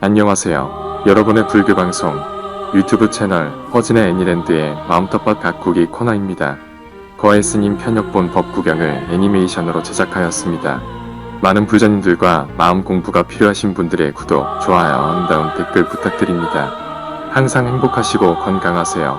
안녕하세요. 여러분의 불교 방송 유튜브 채널 허진의 애니랜드의 마음텃밭 가꾸기 코너입니다. 거해 스님 편역본 법구경을 애니메이션으로 제작하였습니다. 많은 불자님들과 마음 공부가 필요하신 분들의 구독, 좋아요, 아름다운 댓글 부탁드립니다. 항상 행복하시고 건강하세요.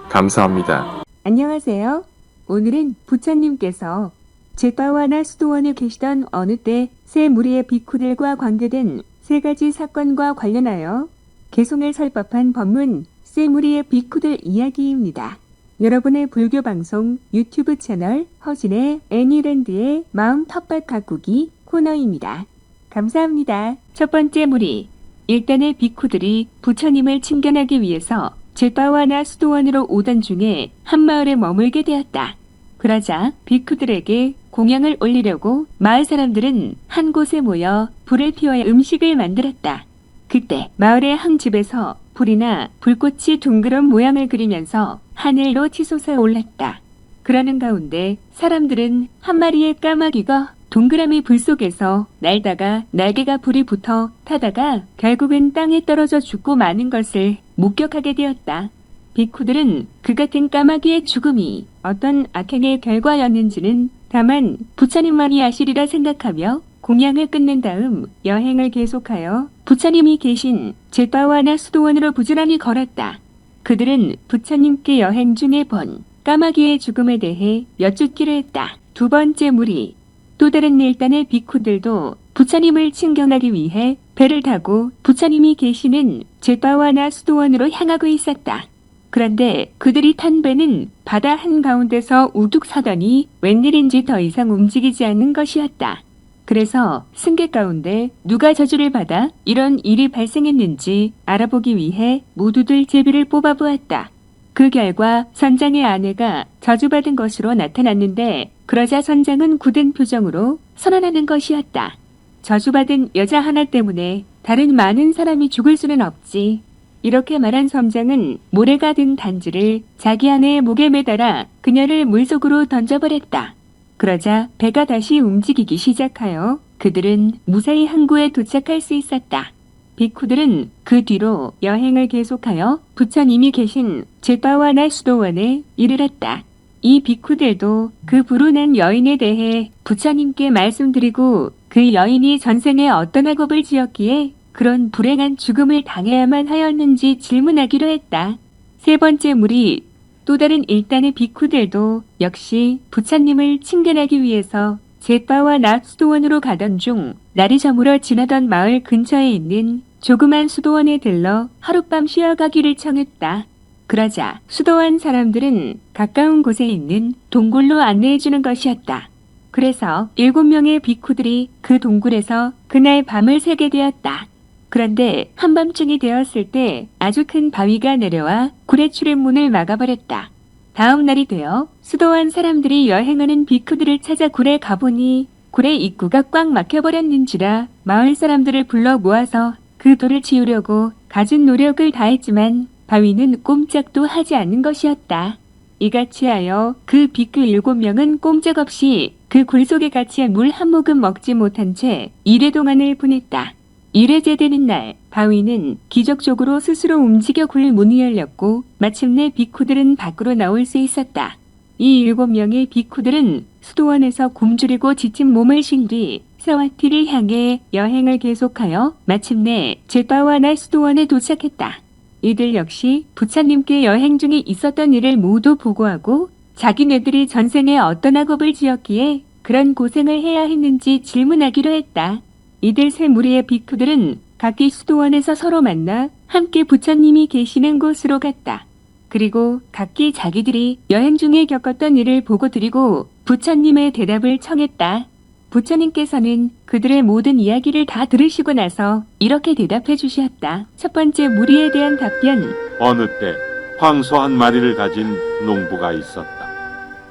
감사합니다. 안녕하세요. 오늘은 부처님께서 제파와나 수도원에 계시던 어느 때 세 무리의 비쿠들과 관계된 세 가지 사건과 관련하여 개송을 설법한 법문 세 무리의 비쿠들 이야기입니다. 여러분의 불교 방송 유튜브 채널 허진의 애니랜드의 마음 텃밭 가꾸기 코너입니다. 감사합니다. 첫 번째 무리, 일단의 비쿠들이 부처님을 친견하기 위해서 제파와나 수도원으로 오던 중에 한 마을에 머물게 되었다. 그러자 비쿠들에게 공양을 올리려고 마을 사람들은 한 곳에 모여 불을 피워 음식을 만들었다. 그때 마을의 한 집에서 불이나 불꽃이 둥그런 모양을 그리면서 하늘로 치솟아 올랐다. 그러는 가운데 사람들은 한 마리의 까마귀가 동그라미 불 속에서 날다가 날개가 불이 붙어 타다가 결국은 땅에 떨어져 죽고 마는 것을 목격하게 되었다. 비쿠들은 그 같은 까마귀의 죽음이 어떤 악행의 결과였는지는 다만 부처님만이 아시리라 생각하며 공양을 끝낸 다음 여행을 계속하여 부처님이 계신 제파와나 수도원으로 부지런히 걸었다. 그들은 부처님께 여행 중에 본 까마귀의 죽음에 대해 여쭙기로 했다. 두 번째 무리, 또 다른 일단의 비쿠들도 부처님을 친견하기 위해 배를 타고 부처님이 계시는 제파와나 수도원으로 향하고 있었다. 그런데 그들이 탄 배는 바다 한가운데서 우뚝 서더니 웬일인지 더 이상 움직이지 않는 것이었다. 그래서 승객 가운데 누가 저주를 받아 이런 일이 발생했는지 알아보기 위해 모두들 제비를 뽑아보았다. 그 결과 선장의 아내가 저주받은 것으로 나타났는데 그러자 선장은 굳은 표정으로 선언하는 것이었다. 저주받은 여자 하나 때문에 다른 많은 사람이 죽을 수는 없지. 이렇게 말한 선장은 모래가 든 단지를 자기 아내의 목에 매달아 그녀를 물속으로 던져버렸다. 그러자 배가 다시 움직이기 시작하여 그들은 무사히 항구에 도착할 수 있었다. 비쿠들은 그 뒤로 여행을 계속하여 부처님이 계신 제파와나 수도원에 이르렀다. 이 비쿠들도 그 불운한 여인에 대해 부처님께 말씀드리고 그 여인이 전생에 어떤 악업을 지었기에 그런 불행한 죽음을 당해야만 하였는지 질문하기로 했다. 세 번째 무리, 또 다른 일단의 비쿠들도 역시 부처님을 친견하기 위해서 제파와나 수도원으로 가던 중 날이 저물어 지나던 마을 근처에 있는 조그만 수도원에 들러 하룻밤 쉬어가기를 청했다. 그러자 수도원 사람들은 가까운 곳에 있는 동굴로 안내해주는 것이었다. 그래서 7명의 비쿠들이 그 동굴에서 그날 밤을 새게 되었다. 그런데 한밤중이 되었을 때 아주 큰 바위가 내려와 굴의 출입문을 막아버렸다. 다음 날이 되어 수도원 사람들이 여행하는 비쿠들을 찾아 굴에 가보니 굴의 입구가 꽉 막혀버렸는지라 마을 사람들을 불러 모아서 그 돌을 치우려고 갖은 노력을 다했지만 바위는 꼼짝도 하지 않는 것이었다. 이같이 하여 그 비쿠 7명은 꼼짝없이 그 굴 속에 갇혀 물 한 모금 먹지 못한 채 이래 동안을 보냈다. 이래제 되는 날 바위는 기적적으로 스스로 움직여 굴 문이 열렸고 마침내 비쿠들은 밖으로 나올 수 있었다. 이 7명의 비쿠들은 수도원에서 굶주리고 지친 몸을 쉰 뒤 사와티를 향해 여행을 계속하여 마침내 제파와나 수도원에 도착했다. 이들 역시 부처님께 여행 중에 있었던 일을 모두 보고하고 자기네들이 전생에 어떤 악업을 지었기에 그런 고생을 해야 했는지 질문하기로 했다. 이들 세 무리의 비쿠들은 각기 수도원에서 서로 만나 함께 부처님이 계시는 곳으로 갔다. 그리고 각기 자기들이 여행 중에 겪었던 일을 보고 드리고 부처님의 대답을 청했다. 부처님께서는 그들의 모든 이야기를 다 들으시고 나서 이렇게 대답해 주셨다. 첫 번째 무리에 대한 답변. 어느 때 황소 한 마리를 가진 농부가 있었다.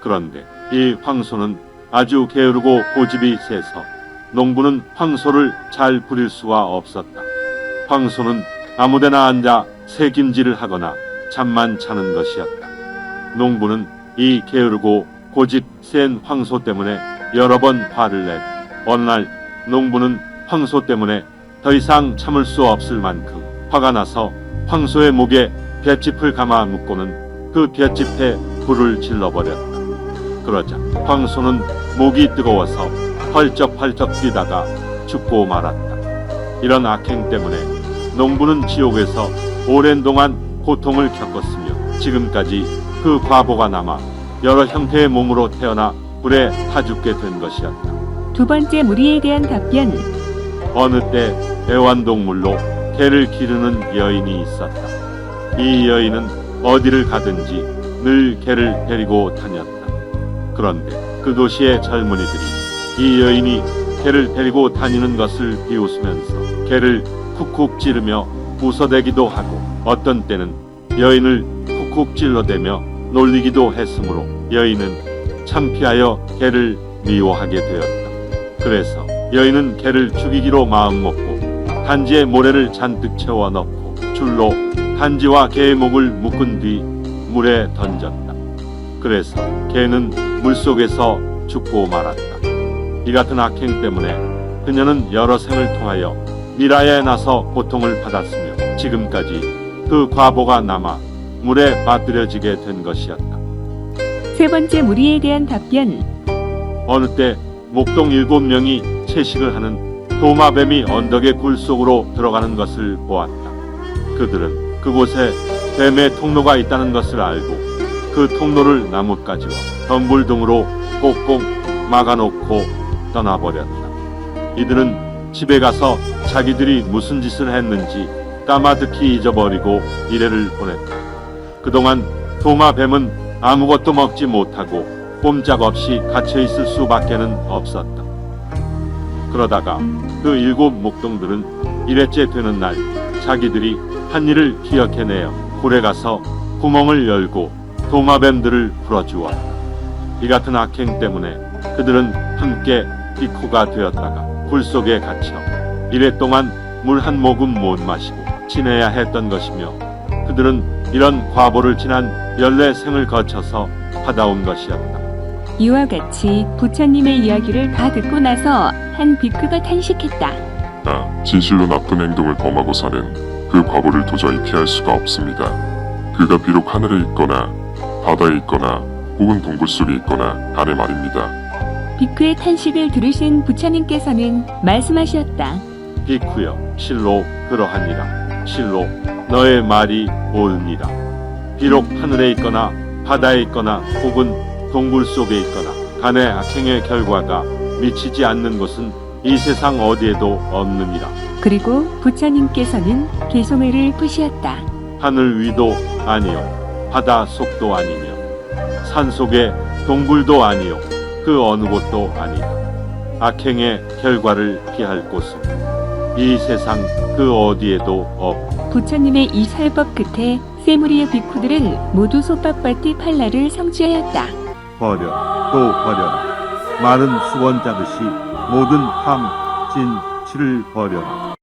그런데 이 황소는 아주 게으르고 고집이 세서 농부는 황소를 잘 부릴 수가 없었다. 황소는 아무데나 앉아 새김질을 하거나 잠만 자는 것이었다. 농부는 이 게으르고 고집 센 황소 때문에 여러 번 화를 냈고 어느 날 농부는 황소 때문에 더 이상 참을 수 없을 만큼 화가 나서 황소의 목에 볏짚을 감아 묶고는 그 볏짚에 불을 질러버렸다. 그러자 황소는 목이 뜨거워서 펄쩍펄쩍 뛰다가 죽고 말았다. 이런 악행 때문에 농부는 지옥에서 오랜 동안 고통을 겪었으며 지금까지 그 과보가 남아 여러 형태의 몸으로 태어나 불에 타 죽게 된 것이었다. 두 번째 무리에 대한 답변. 어느 때 애완동물로 개를 기르는 여인이 있었다. 이 여인은 어디를 가든지 늘 개를 데리고 다녔다. 그런데 그 도시의 젊은이들이 이 여인이 개를 데리고 다니는 것을 비웃으면서 개를 쿡쿡 찌르며 웃어대기도 하고 어떤 때는 여인을 쿡쿡 찔러대며 놀리기도 했으므로 여인은 창피하여 개를 미워하게 되었다. 그래서 여인은 개를 죽이기로 마음먹고 단지에 모래를 잔뜩 채워 넣고 줄로 단지와 개의 목을 묶은 뒤 물에 던졌다. 그래서 개는 물속에서 죽고 말았다. 이 같은 악행 때문에 그녀는 여러 생을 통하여 미라에 나서 고통을 받았으며 지금까지 그 과보가 남아 물에 빠뜨려지게 된 것이었다. 세 번째 무리에 대한 답변. 어느 때 목동 7명이 채식을 하는 도마뱀이 언덕의 굴 속으로 들어가는 것을 보았다. 그들은 그곳에 뱀의 통로가 있다는 것을 알고 그 통로를 나뭇가지와 덤불 등으로 꼭꼭 막아놓고 떠나버렸다. 이들은 집에 가서 자기들이 무슨 짓을 했는지 까마득히 잊어버리고 이래를 보냈다. 그동안 도마뱀은 아무것도 먹지 못하고 꼼짝없이 갇혀있을 수밖에는 없었다. 그러다가 그 7 목동들은 1회째 되는 날 자기들이 한 일을 기억해내어 굴에 가서 구멍을 열고 도마뱀들을 풀어주었다. 이 같은 악행 때문에 그들은 함께 비코가 되었다가 굴 속에 갇혀 1회 동안 물 한 모금 못 마시고 지내야 했던 것이며 그들은 이런 과보를 지난 14생을 거쳐서 받아온 것이었다. 이와 같이 부처님의 이야기를 다 듣고 나서 한 비크가 탄식했다. 진실로 나쁜 행동을 범하고 사는 그 과보를 도저히 피할 수가 없습니다. 그가 비록 하늘에 있거나 바다에 있거나 혹은 동굴 속에 있거나 간에 말입니다. 비크의 탄식을 들으신 부처님께서는 말씀하셨다. 비쿠여, 실로 그러하니라. 실로 너의 말이 옳으니라. 비록 하늘에 있거나 바다에 있거나 혹은 동굴 속에 있거나 간의 악행의 결과가 미치지 않는 곳은 이 세상 어디에도 없느니라. 그리고 부처님께서는 개송회를 푸시었다. 하늘 위도 아니요 바다 속도 아니며 산 속의 동굴도 아니요 그 어느 곳도 아니다. 악행의 결과를 피할 곳은 이 세상 그 어디에도 없고 부처님의 이 설법 끝에 세무리의 비쿠들은 모두 소파파티 팔라를 성취하였다. 버려 또 버려라. 마른 수원 자듯이 모든 탐, 진, 치를 버려라.